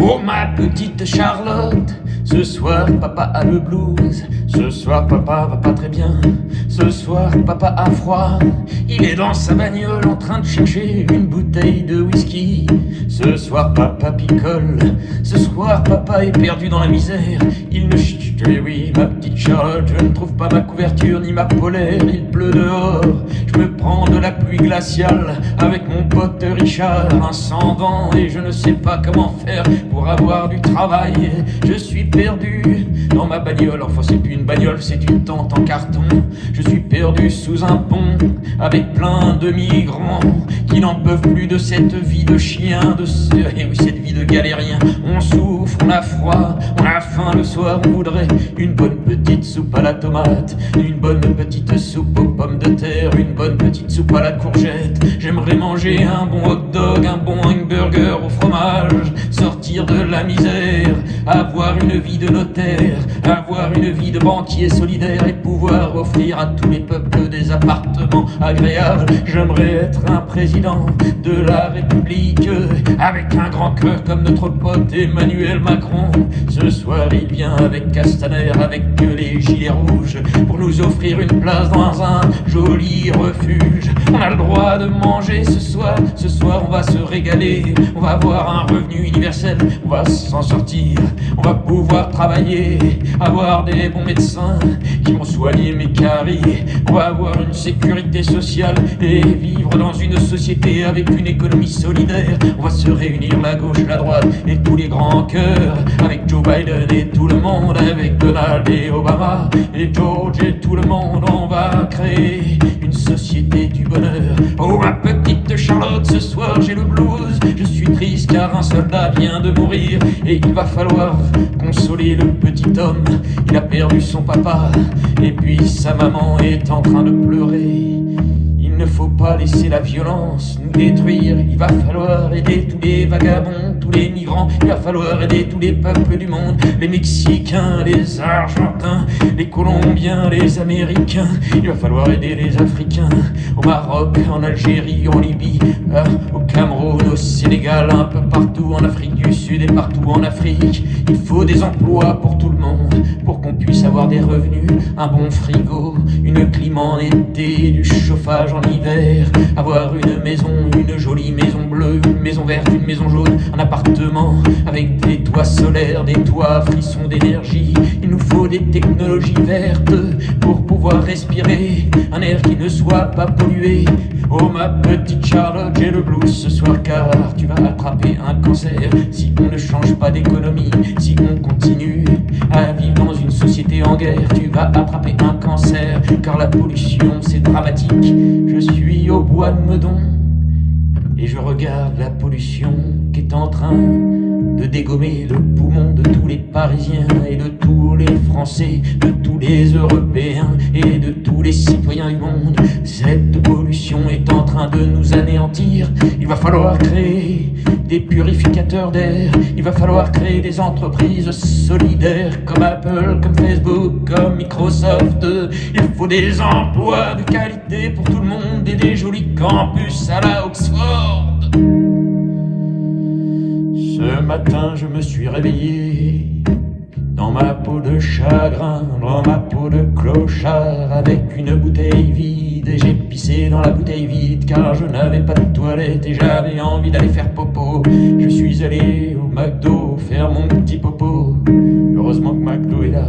Oh ma petite Charlotte, ce soir papa a le blues. Ce soir papa va pas très bien. Ce soir papa a froid. Il est dans sa bagnole en train de chercher une bouteille de whisky. Ce soir papa picole. Ce soir papa est perdu dans la misère. Il ne chut, eh oui ma petite Charlotte, je ne trouve pas ma couverture ni ma polaire. Il pleut dehors, je me prends de la pluie glaciale avec mon pote Richard, un sans-dents, et je ne sais pas comment faire pour avoir du travail. Je suis perdu dans ma bagnole, enfin c'est plus une bagnole, c'est une tente en carton. Je suis perdu sous un pont avec plein de migrants qui n'en peuvent plus de cette vie de chien, et oui, cette vie de galérien. On souffre, on a froid, on a faim le soir, on voudrait une bonne petite soupe à la tomate, une bonne petite soupe aux pommes de terre, une bonne petite soupe à la courgette. J'aimerais manger un bon hot dog, un bon hamburger au fromage, sortir de la misère, avoir une vie de notaire, avoir une vie de banquier solidaire et pouvoir offrir à tous les peuples des appartements agréables. J'aimerais être un président de la République avec un grand cœur comme notre pote Emmanuel Macron. Ce soir il vient avec Castaner, avec les gilets rouges, pour nous offrir une place dans un joli refuge. On a le droit de manger ce soir on va se régaler, on va avoir un revenu universel, on va s'en sortir, on va pouvoir travailler, avoir des bons médecins qui vont soigner mes caries, on va avoir une sécurité sociale et vivre dans une société avec une économie solidaire. On va se réunir la gauche, la droite et tous les grands cœurs, avec Joe Biden et tout le monde, avec Donald et Obama et George et tout le monde. On va créer une société du bonheur. Oh ma petite Charlotte, ce soir j'ai le blues. Je suis triste car un soldat vient de mourir et il va falloir consoler le petit homme. Il a perdu son papa et puis sa maman est en train de pleurer. Il ne faut pas laisser la violence nous détruire. Il va falloir aider tous les vagabonds, tous les migrants. Il va falloir aider tous les peuples du monde, les Mexicains, les Argentins, les Colombiens, les Américains. Il va falloir aider les Africains, au Maroc, en Algérie, en Libye, au Cameroun, au Sénégal, un peu partout en Afrique du Sud et partout en Afrique. Il faut des emplois pour tout le monde, pour qu'on puisse avoir des revenus, un bon frigo, une clim en été, du chauffage en hiver, avoir une maison, une jolie maison bleue, une maison verte, une maison jaune, un appartement avec des toits solaires, des toits frissons d'énergie. Il nous faut des technologies vertes pour pouvoir respirer un air qui ne soit pas pollué. Oh ma petite Charlotte, j'ai le blues ce soir car tu vas attraper un cancer si on ne change pas d'économie, si on continue à vivre dans une société en guerre. Tu vas attraper un cancer car la pollution c'est dramatique. Je suis au bois de Meudon et je regarde la pollution qui est en train de dégommer le poumon de tous les Parisiens et de tous les Français, de tous les Européens et de tous les citoyens du monde. Cette pollution est en train de nous anéantir. Il va falloir créer des purificateurs d'air. Il va falloir créer des entreprises solidaires comme Apple, comme Facebook, comme Microsoft. Il faut des emplois de qualité pour tout le monde et des jolis campus à la Oxford. Ce matin je me suis réveillé dans ma peau de chagrin, dans ma peau de clochard, avec une bouteille vide, et j'ai pissé dans la bouteille vide car je n'avais pas de toilette et j'avais envie d'aller faire popo. Je suis allé au McDo faire mon petit popo. Heureusement que McDo est là.